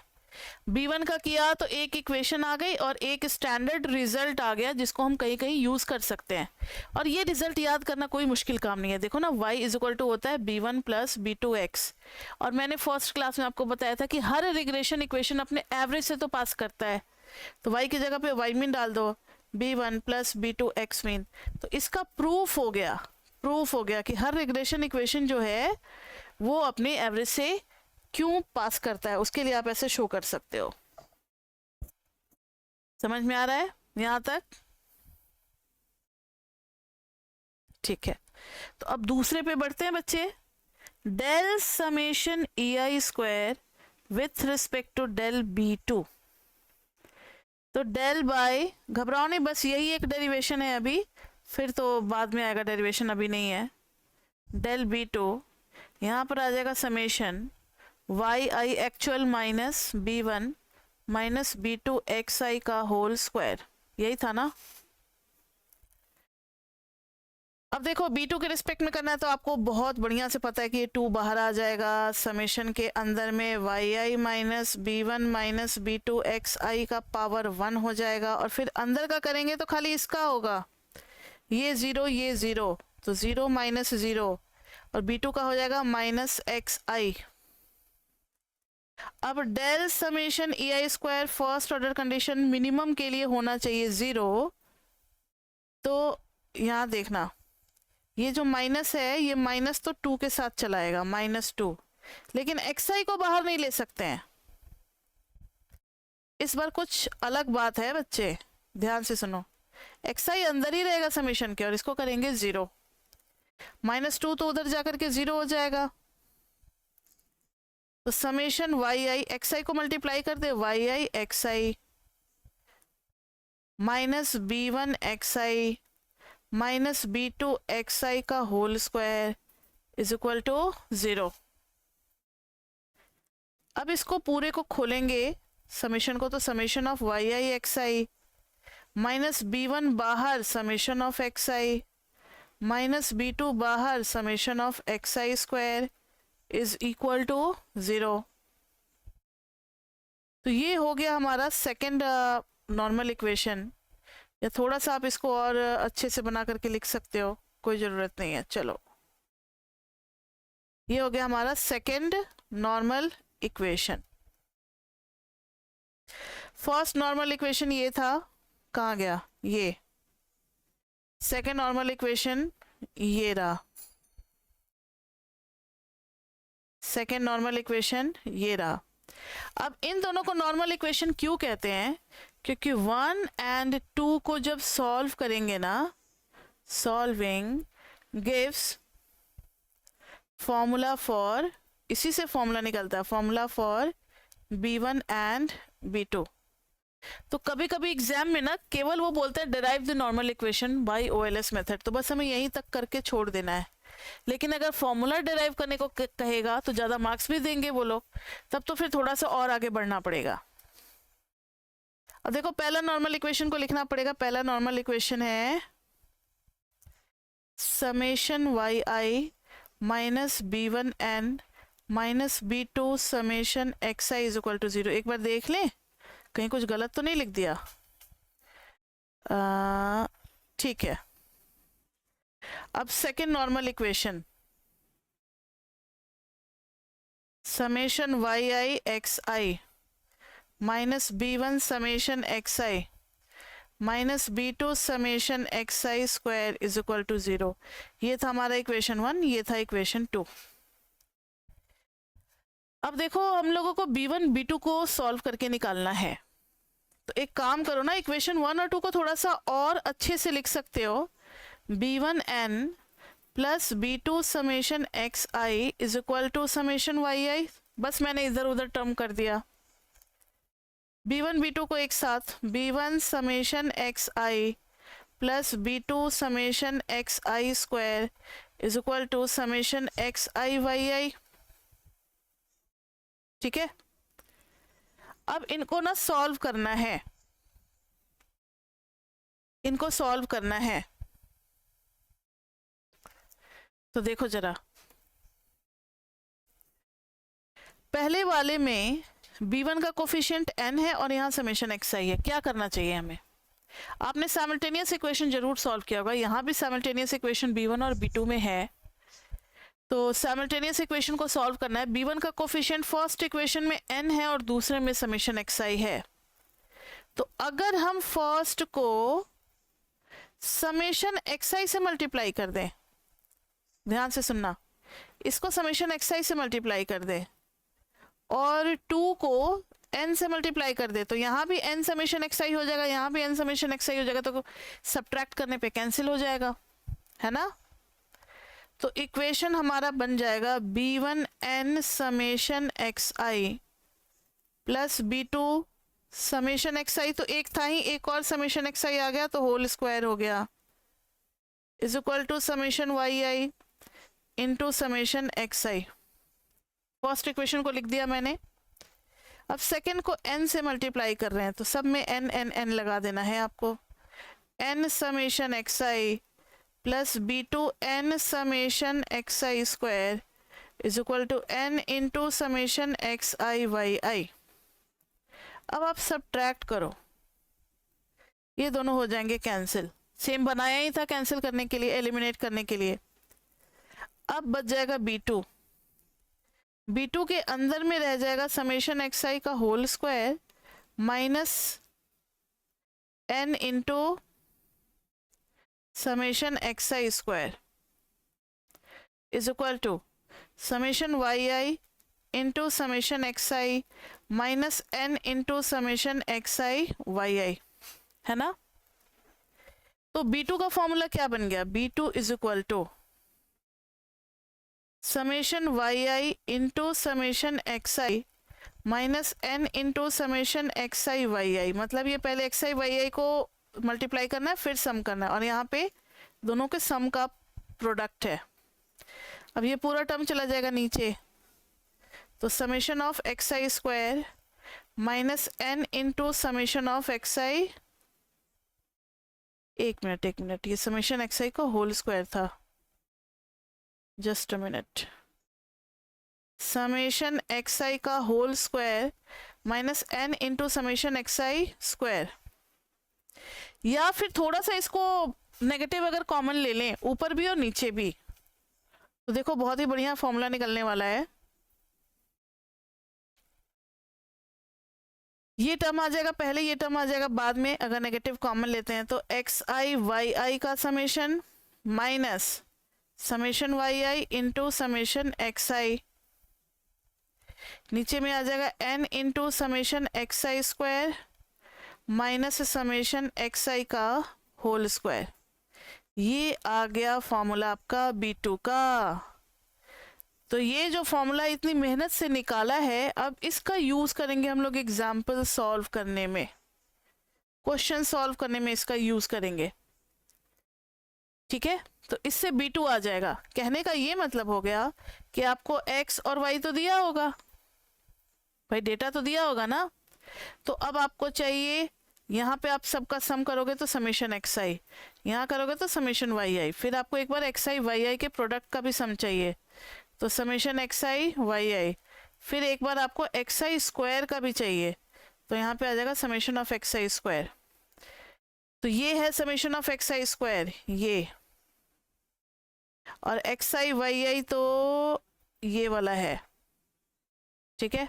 B1 का किया तो एक इक्वेशन आ गई और एक स्टैंडर्ड रिजल्ट आ गया जिसको हम कहीं कहीं यूज कर सकते हैं। और ये रिजल्ट याद करना कोई मुश्किल काम नहीं है। देखो ना, y इज इक्वल टू होता है b1 प्लस b2x। और मैंने फर्स्ट क्लास में आपको बताया था कि हर रिग्रेशन इक्वेशन अपने एवरेज से तो पास करता है। तो y की जगह पे y मीन डाल दो, b1 plus b2 x mean. तो इसका प्रूफ हो गया कि हर रिग्रेशन इक्वेशन जो है वो अपने एवरेज से क्यों पास करता है, उसके लिए आप ऐसे शो कर सकते हो। समझ में आ रहा है यहां तक? ठीक है, तो अब दूसरे पे बढ़ते हैं बच्चे। Del summation E I square with respect to del B2। तो डेल बाय, घबराओ नहीं, बस यही एक डेरिवेशन है अभी, फिर तो बाद में आएगा डेरिवेशन, अभी नहीं है। डेल B2 यहाँ पर आ जाएगा summation Y i actual minus B1 minus B2 x आई का होल स्क्वायर। यही था ना? अब देखो B2 के रिस्पेक्ट में करना है तो आपको बहुत बढ़िया से पता है कि ये 2 बाहर आ जाएगा। समेशन के अंदर में वाई आई minus B1 minus B2 x आई का पावर 1 हो जाएगा। और फिर अंदर का करेंगे तो खाली इसका होगा, ये 0 ये 0, तो 0 माइनस 0 और B2 का हो जाएगा माइनस एक्स आई। अब डेल समेशन ई आई square first order condition minimum के लिए होना चाहिए 0। तो यहाँ देखना, ये जो माइनस है ये माइनस तो 2 के साथ चलाएगा, -2, लेकिन एक्स आई को बाहर नहीं ले सकते हैं। इस बार कुछ अलग बात है बच्चे, ध्यान से सुनो। एक्स आई अंदर ही रहेगा समेशन के और इसको करेंगे 0। -2 तो उधर जाकर के 0 हो जाएगा। तो summation Y I X I को मल्टीप्लाई कर दे, Y I X I minus B1 X I minus B2 x आई का whole square is equal to 0। अब इसको पूरे को खोलेंगे समेशन को, तो summation of Y I X I minus B1 बाहर summation of x I minus B2 बाहर summation of x I square is equal to 0। तो ये हो गया हमारा सेकेंड नॉर्मल इक्वेशन। या थोड़ा सा आप इसको और अच्छे से बना करके लिख सकते हो, कोई ज़रूरत नहीं है। चलो, ये हो गया हमारा second normal equation. First normal equation ये था, कहाँ गया ये? सेकेंड नॉर्मल इक्वेशन ये रहा। सेकेंड नॉर्मल इक्वेशन ये रहा। अब इन दोनों को नॉर्मल इक्वेशन क्यों कहते हैं? क्योंकि 1 एंड 2 को जब सॉल्व करेंगे ना, सॉल्विंग गिव्स फॉर्मूला फॉर, इसी से फॉर्मूला निकलता है, formula for b1 and b2। तो कभी कभी एग्जाम में ना केवल वो बोलता है derive the normal equation by OLS method, तो बस हमें यहीं तक करके छोड़ देना है। लेकिन अगर फॉर्मूला डिराइव करने को कहेगा तो ज़्यादा मार्क्स भी देंगे वो लोग, तब तो फिर थोड़ा सा और आगे बढ़ना पड़ेगा। अब देखो पहला नॉर्मल इक्वेशन को लिखना पड़ेगा। पहला नॉर्मल इक्वेशन है summation Y I minus b1 n minus b2 summation xi is equal to 0। एक बार देख लें कहीं कुछ गलत तो नहीं लिख दिया। ठीक है। अब second normal equation summation Y I X I minus b1 summation xi minus b2 summation xi square is equal to 0। ये था हमारा इक्वेशन 1, ये था इक्वेशन 2। अब देखो हम लोगों को b1 b2 को सॉल्व करके निकालना है, तो एक काम करो ना, इक्वेशन 1 और 2 को थोड़ा सा और अच्छे से लिख सकते हो। b1 n plus b2 summation xi is equal to summation yi। बस मैंने इधर उधर टर्म कर दिया। b1 b2 को एक साथ, b1 summation xi plus b2 summation xi square is equal to summation xi yi। ठीक है। अब इनको ना सॉल्व करना है, इनको सॉल्व करना है। तो देखो जरा, पहले वाले में b1 का कोफिशिएंट n है और यहाँ समेशन xi है। क्या करना चाहिए हमें? आपने साइमल्टेनियस इक्वेशन जरूर सॉल्व किया होगा। यहाँ भी साइमल्टेनियस इक्वेशन b1 और b2 में है, तो साइमल्टेनियस इक्वेशन को सॉल्व करना है। b1 का कोफिशिएंट फर्स्ट इक्वेशन में n है और दूसरे में समेशन xi है। तो अगर हम फर्स्ट को समेशन xi से मल्टीप्लाई कर दें, ध्यान से सुनना, इसको समेशन xi से मल्टीप्लाई कर दें और 2 को n से मल्टीप्लाई कर दे, तो यहाँ भी n समेशन xi हो जाएगा, यहाँ भी n समेशन xi हो जाएगा, तो सब्ट्रैक्ट करने पे कैंसिल हो जाएगा, है ना। तो इक्वेशन हमारा बन जाएगा b1 n summation xi plus b2 summation xi, तो एक था ही, एक और समेशन xi आ गया तो होल स्क्वायर हो गया, is equal to summation yi into summation xi। First equation को लिख दिया मैंने। अब सेकंड को n से मल्टीप्लाई कर रहे हैं, तो सब में n n n लगा देना है आपको। n summation xi plus b2 n summation xi square is equal to n into summation xi yi। अब आप सब्ट्रैक्ट करो, ये दोनों हो जाएंगे कैंसिल। सेम बनाया ही था कैंसिल करने के लिए, एलिमिनेट करने के लिए। अब बच जाएगा b2, b2 के अंदर में रह जाएगा समेशन xi का whole square minus n into summation xi square is equal to summation yi into summation xi माइनस n into summation xi yi, है ना। तो b2 का फॉर्मूला क्या बन गया? b2 is equal to summation yi into summation xi माइनस n into summation xi yi। मतलब ये पहले xi yi को मल्टीप्लाई करना है, फिर सम करना है, और यहाँ पे दोनों के सम का प्रोडक्ट है। अब ये पूरा टर्म चला जाएगा नीचे, तो summation of xi square minus n into summation of xi, एक मिनट, ये समेशन xi का होल स्क्वायर था, just a minute. Summation xi का whole square minus n into summation xi square, या फिर थोड़ा सा इसको नेगेटिव अगर कॉमन ले लें ऊपर भी और नीचे भी, तो देखो बहुत ही बढ़िया फॉर्मूला निकलने वाला है। ये टर्म आ जाएगा पहले, ये टर्म आ जाएगा बाद में, अगर नेगेटिव कॉमन लेते हैं तो xi yi का summation minus summation yi into summation xi नीचे में आ जाएगा n इंटू समेशन एक्स आई स्क्वायर माइनस समेशन एक्स आई का होल स्क्वायर। ये आ गया फॉर्मूला आपका B2 का। तो ये जो फॉर्मूला इतनी मेहनत से निकाला है, अब इसका यूज करेंगे हम लोग एग्जाम्पल सॉल्व करने में, क्वेश्चन सॉल्व करने में इसका यूज करेंगे। ठीक है, तो इससे B2 आ जाएगा। कहने का ये मतलब हो गया कि आपको x और y तो दिया होगा भाई, डेटा तो दिया होगा ना। तो अब आपको चाहिए, यहाँ पे आप सबका सम करोगे तो समेशन एक्स आई, यहाँ करोगे तो समेशन वाई आई, फिर आपको एक बार एक्स आई वाई आई के प्रोडक्ट का भी सम चाहिए, तो समेशन एक्स आई वाई आई, फिर एक बार आपको एक्स आई स्क्वायर का भी चाहिए, तो यहाँ पे आ जाएगा summation of x I square. तो ये है summation of x I square ये, और एक्स आई वाई आई तो ये वाला है। ठीक है,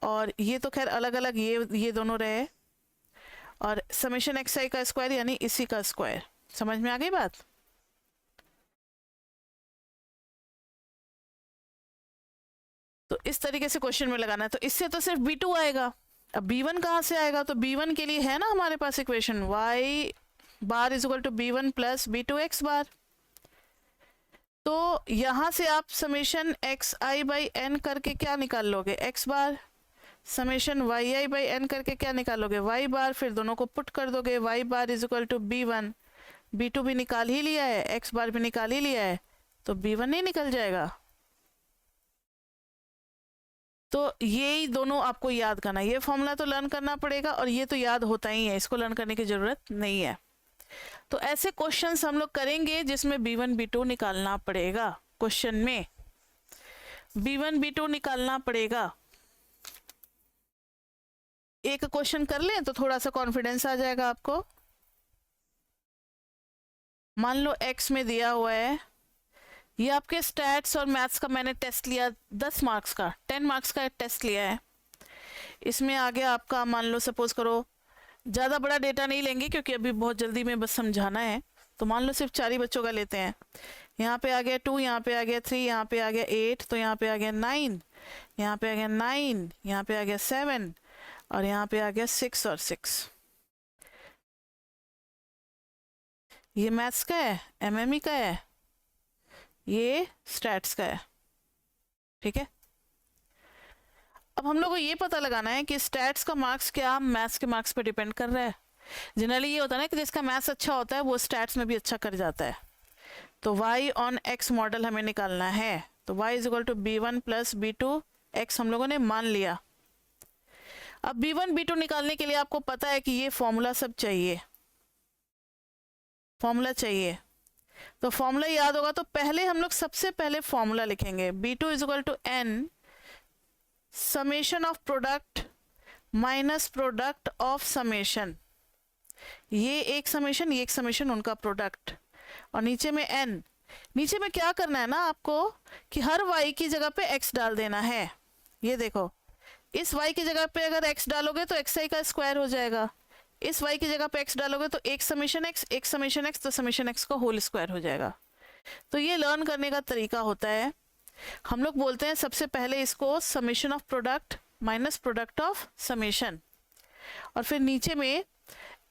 और ये तो खैर अलग अलग ये दोनों रहे, और समेशन एक्स आई का स्क्वायर यानी इसी का स्क्वायर। समझ में आ गई बात? तो इस तरीके से क्वेश्चन में लगाना है। तो इससे तो सिर्फ B2 आएगा। अब B1 कहाँ से आएगा? तो B1 के लिए है ना हमारे पास equation y bar is equal to B1 plus B2 x bar. तो यहां से आप summation x I by n करके क्या निकाल लोगे? x bar. Summation Y I by n करके क्या निकालोगे? y बार। फिर दोनों को पुट कर दोगे, y bar is equal to B1, B2 भी निकाल ही लिया है, x बार भी निकाल ही लिया है, तो B1 नहीं निकल जाएगा। तो ये दोनों आपको याद करना, ये फॉर्मूला तो लर्न करना पड़ेगा, और ये तो याद होता ही है, इसको लर्न करने की जरूरत नहीं है। तो ऐसे क्वेश्चंस हम लोग करेंगे जिसमें B1 B2 निकालना पड़ेगा। क्वेश्चन में B1 B2 निकालना पड़ेगा। एक क्वेश्चन कर लें तो थोड़ा सा कॉन्फिडेंस आ जाएगा आपको। मान लो x में दिया हुआ है, ये आपके स्टैट्स और मैथ्स का मैंने टेस्ट लिया, 10 मार्क्स का, 10 मार्क्स का टेस्ट लिया है। इसमें आ गया आपका, मान लो सपोज करो, ज़्यादा बड़ा डेटा नहीं लेंगे क्योंकि अभी बहुत जल्दी में बस समझाना है, तो मान लो सिर्फ 4 ही बच्चों का लेते हैं। यहाँ पे आ गया 2, यहाँ पे आ गया 3, यहाँ पे आ गया 8, तो यहाँ पे आ गया 9, यहाँ पे आ गया 9, यहाँ पे आ गया 7, और यहाँ पे आ गया 6 और 6। ये मैथ्स का है, एमएमई का है, ये स्टैट्स का है। ठीक है, अब हम लोग को ये पता लगाना है कि स्टैट्स का मार्क्स क्या मैथ्स के मार्क्स पे डिपेंड कर रहा है। जनरली ये होता है ना कि जिसका मैथ्स अच्छा होता है वो स्टैट्स में भी अच्छा कर जाता है। तो y ऑन x मॉडल हमें निकालना है, तो y is equal to B1 plus B2 x हम लोगों ने मान लिया। अब B1 B2 निकालने के लिए आपको पता है कि ये फॉर्मूला सब चाहिए, फॉर्मूला चाहिए। तो फॉर्मूला याद होगा, तो पहले हम लोग सबसे पहले फॉर्मूला लिखेंगे, B2 is equal to n summation of product minus product of summation. ये एक समेशन, ये एक समेशन, उनका प्रोडक्ट, और नीचे में n। नीचे में क्या करना है ना आपको कि हर y की जगह पे x डाल देना है। ये देखो, इस y की जगह पे अगर x डालोगे तो xi का स्क्वायर हो जाएगा, इस y की जगह पे x डालोगे तो एक समेशन x, एक समेशन x, तो समेशन x का होल स्क्वायर हो जाएगा। तो ये लर्न करने का तरीका होता है। हम लोग बोलते हैं सबसे पहले इसको summation of product minus product of summation, और फिर नीचे में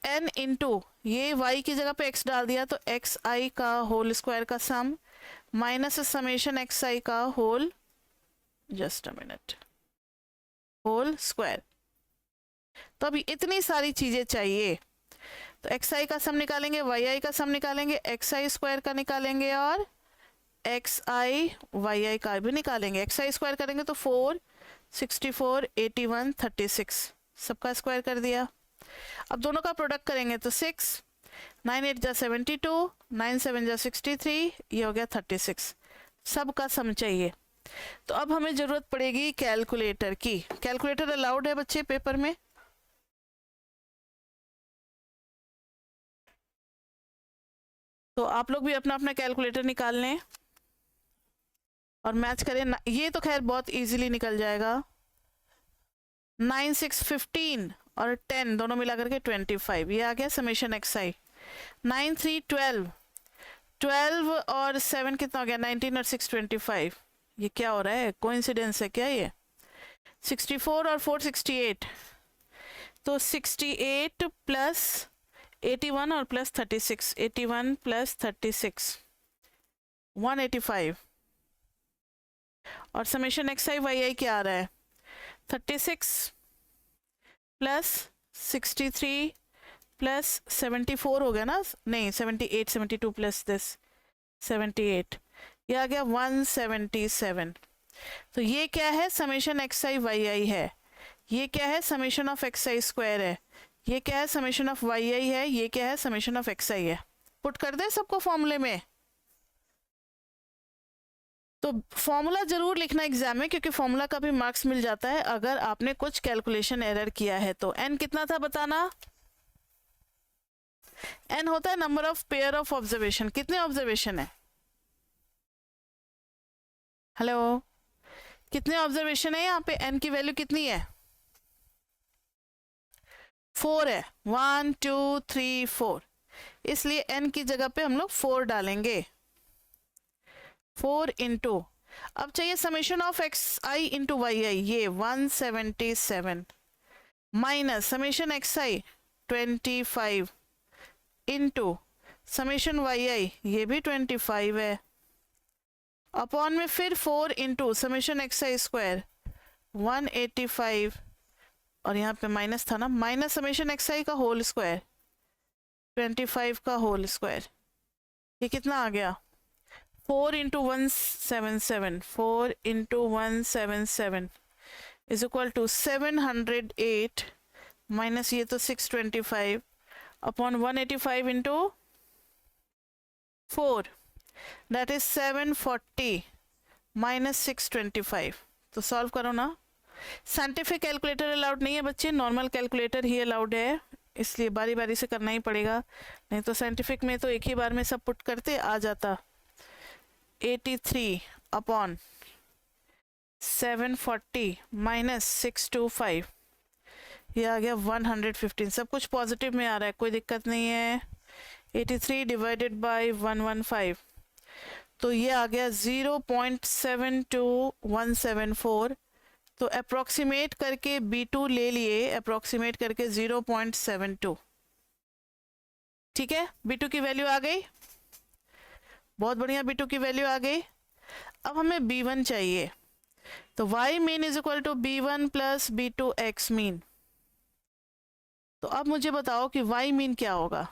n इंटू ये y की जगह पे x डाल दिया तो xi का होल स्क्वायर का सम माइनस समेशन xi का whole, just a minute, whole square. तो अभी इतनी सारी चीजें चाहिए, तो xi का सम निकालेंगे, yi का सम निकालेंगे, xi स्क्वायर का निकालेंगे, और xi yi का भी निकालेंगे। xi स्क्वायर करेंगे तो 4, 64, 81, 36, सबका स्क्वायर कर दिया। अब दोनों का प्रोडक्ट करेंगे तो 6, 9 8 जा 72, 9 7 जा 63, ये हो गया 36, सबका सम चाहिए। तो अब हमें जरूरत पड़ेगी कैलकुलेटर की। कैलकुलेटर अलाउड है बच्चे पेपर में? तो आप लोग भी अपना अपना कैलकुलेटर निकाल लें और मैच करें। ये तो खैर बहुत इजीली निकल जाएगा। 9 6 15 और 10 दोनों मिला करके 25, ये आ गया समेशन xi। 9 3 12, 12 और 7 कितना हो गया? 19 और 6 25। ये क्या हो रहा है? कोइंसिडेंस है क्या ये? 64 और 4 68, तो 68 प्लस 81 और प्लस 36, 81 प्लस 36 185, और समेशन एक्स आई वाई आई क्या आ रहा है 36 प्लस 63 प्लस 74 हो गया ना, नहीं 78, 72 प्लस दिस 78, ये आ गया 177। तो ये क्या है समेशन एक्स आई वाई आई है, ये क्या है summation of x I square है, ये क्या है समेशन ऑफ वाई आई है, ये क्या है समेशन ऑफ एक्स आई है। पुट कर दे सबको फॉर्मूले में। तो फॉर्मूला जरूर लिखना एग्जाम में, क्योंकि फॉर्मूला का भी मार्क्स मिल जाता है अगर आपने कुछ कैलकुलेशन एरर किया है तो। एन कितना था बताना, एन होता है number of pair of observation. कितने ऑब्जर्वेशन है, हेलो कितने ऑब्जर्वेशन है यहाँ पे, एन की वैल्यू कितनी है 4 है, 1 2 3 4, इसलिए एन की जगह पे हम लोग 4 डालेंगे, 4 इंटू, अब चाहिए summation of x i into y i, ये 177 minus summation x i 25 into summation Y i, ये भी 25 है, अपॉन में फिर 4 इंटू समेशन एक्स आई स्क्वायर 185, और यहाँ पे माइनस था ना, माइनस समेशन एक्स आई का होल स्क्वायर 25 का होल स्क्वायर, ये कितना आ गया 4 into 177, 4 into 177 is equal to 708 minus ये तो 625 upon 185 into 4, that is 740 minus 625। तो सॉल्व करो ना, साइंटिफिक कैलकुलेटर अलाउड नहीं है बच्चे, नॉर्मल कैलकुलेटर ही अलाउड है, इसलिए बारी बारी से करना ही पड़ेगा, नहीं तो साइंटिफिक में तो एक ही बार में सब पुट करते आ जाता। 83 अपॉन 740 माइनस 625, ये आ गया 115, सब कुछ पॉजिटिव में आ रहा है, कोई दिक्कत नहीं है। 83 डिवाइडेड बाय 115, तो ये आ गया 0.72174, तो अप्रोक्सीमेट करके B2 ले लिए, अप्रोक्सीमेट करके 0.72, ठीक है B2 की वैल्यू आ गई, बहुत बढ़िया B2 की वैल्यू आ गई। अब हमें B1 चाहिए, तो y mean is equal to B1 plus B2 x mean. तो अब मुझे बताओ कि y मीन क्या होगा,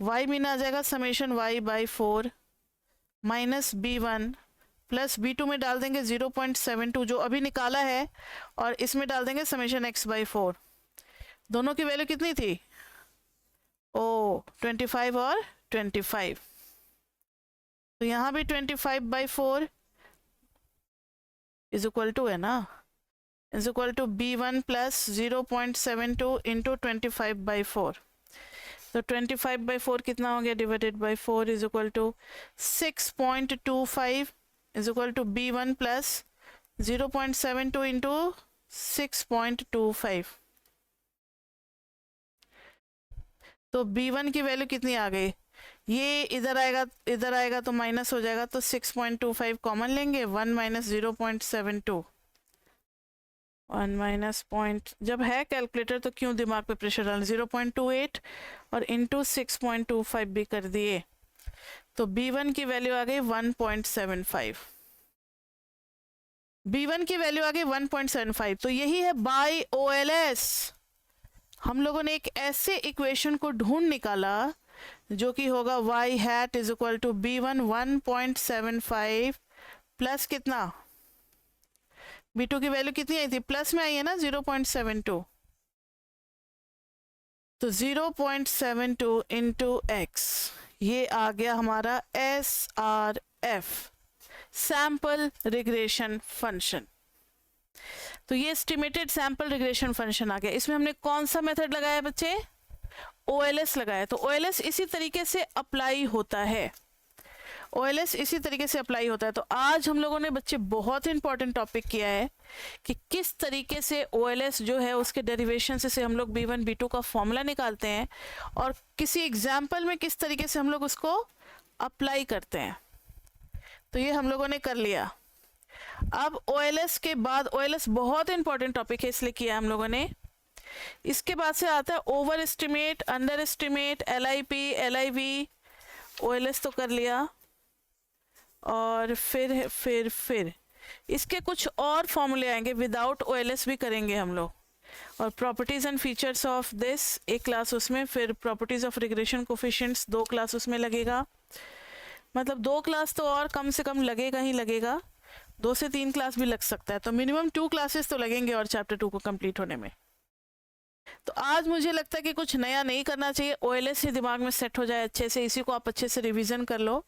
y मीन आ जाएगा summation y by 4 minus B1 plus B2 में डाल देंगे 0.72 जो अभी निकाला है, और इसमें डाल देंगे समेशन x बाई 4, दोनों की वैल्यू कितनी थी, ओ 25 और 25, तो यहाँ भी 25 बाई 4 इज इक्वल टू है ना, is equal to B1 plus 0.72 into 25 by 4, तो 25 बाई 4 कितना हो गया divided by 4 is equal to 6.25 is equal to B1 plus 0.72 into 6.25, तो B1 की वैल्यू कितनी आ गई, ये इधर आएगा तो माइनस हो जाएगा, तो 6.25 कॉमन लेंगे, 1 माइनस 0.72, 1 माइनस पॉइंट, जब है कैलकुलेटर तो क्यों दिमाग पे प्रेशर डालना, 0.28 और इंटू 6.25 भी कर दिए, तो B1 की वैल्यू आ गई 1.75, B1 की वैल्यू आ गई 1.75, तो यही है बाय OLS। हम लोगों ने एक ऐसे इक्वेशन को ढूंढ निकाला जो कि होगा y hat is equal to B1 1.75 plus कितना, B2 की वैल्यू कितनी आई थी, प्लस में आई है ना 0.72, तो 0.72 इंटू एक्स, ये आ गया हमारा SRF सैंपल रिग्रेशन फंक्शन। तो ये एस्टिमेटेड सैंपल रिग्रेशन फंक्शन आ गया। इसमें हमने कौन सा मेथड लगाया बच्चे, OLS लगाया। तो OLS इसी तरीके से अप्लाई होता है, OLS इसी तरीके से अप्लाई होता है। तो आज हम लोगों ने बच्चे बहुत इंपॉर्टेंट टॉपिक किया है कि किस तरीके से OLS जो है उसके डेरिवेशन से हम लोग B1 B2 का फॉर्मूला निकालते हैं और किसी एग्जाम्पल में किस तरीके से हम लोग उसको अप्लाई करते हैं। तो ये हम लोगों ने कर लिया। अब OLS के बाद, OLS बहुत इंपॉर्टेंट टॉपिक है इसलिए किया हम लोगों ने। इसके बाद से आता है over estimate, under estimate, LIP, LIV। OLS तो कर लिया, और फिर इसके कुछ और फॉर्मूले आएंगे, विदाउट OLS भी करेंगे हम लोग। और properties and features of this एक क्लास उसमें, फिर properties of regression coefficients 2 class उसमें लगेगा। मतलब 2 क्लास तो और कम से कम लगेगा ही लगेगा, 2 से 3 क्लास भी लग सकता है, तो मिनिमम 2 क्लासेस तो लगेंगे और चैप्टर 2 को कंप्लीट होने में। तो आज मुझे लगता है कि कुछ नया नहीं करना चाहिए, OLS ही दिमाग में सेट हो जाए अच्छे से, इसी को आप अच्छे से रिवीजन कर लो।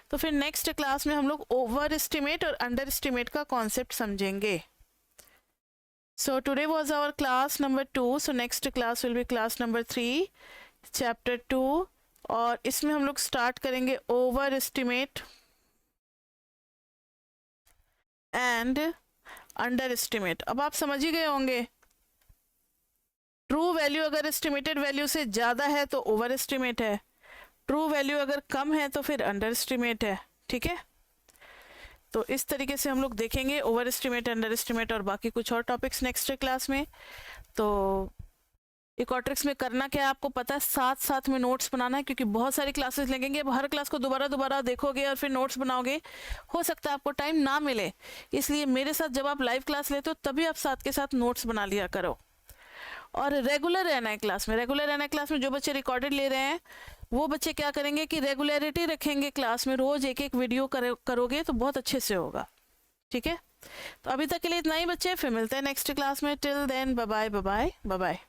तो फिर नेक्स्ट क्लास में हम लोग ओवर एस्टिमेट और अंडर एस्टिमेट का कॉन्सेप्ट समझेंगे। So today was our class number 2. So next class will be class number 3, chapter 2, और इसमें हम लोग स्टार्ट करेंगे over estimate and under estimate. अब आप समझ ही गए होंगे, ट्रू वैल्यू अगर एस्टिमेटेड वैल्यू से ज़्यादा है तो ओवर एस्टिमेट है, ट्रू वैल्यू अगर कम है तो फिर अंडर एस्टिमेट है। ठीक है, तो इस तरीके से हम लोग देखेंगे ओवर एस्टिमेट, अंडर एस्टिमेट और बाकी कुछ और टॉपिक्स नेक्स्ट क्लास में। तो इकोट्रिक्स में करना क्या है आपको पता है, साथ साथ में नोट्स बनाना है, क्योंकि बहुत सारी क्लासेस लगेंगे। अब हर क्लास को दोबारा देखोगे और फिर नोट्स बनाओगे, हो सकता है आपको टाइम ना मिले, इसलिए मेरे साथ जब आप लाइव क्लास लेते हो तभी आप साथ के साथ नोट्स बना लिया करो। और रेगुलर रहना है क्लास में, रेगुलर रहना है क्लास में। जो बच्चे रिकॉर्डेड ले रहे हैं वो बच्चे क्या करेंगे कि रेगुलरिटी रखेंगे क्लास में, रोज एक वीडियो करोगे तो बहुत अच्छे से होगा। ठीक है, तो अभी तक के लिए इतना ही बच्चे, फिर मिलते हैं नेक्स्ट क्लास में। Till then bye bye bye bye.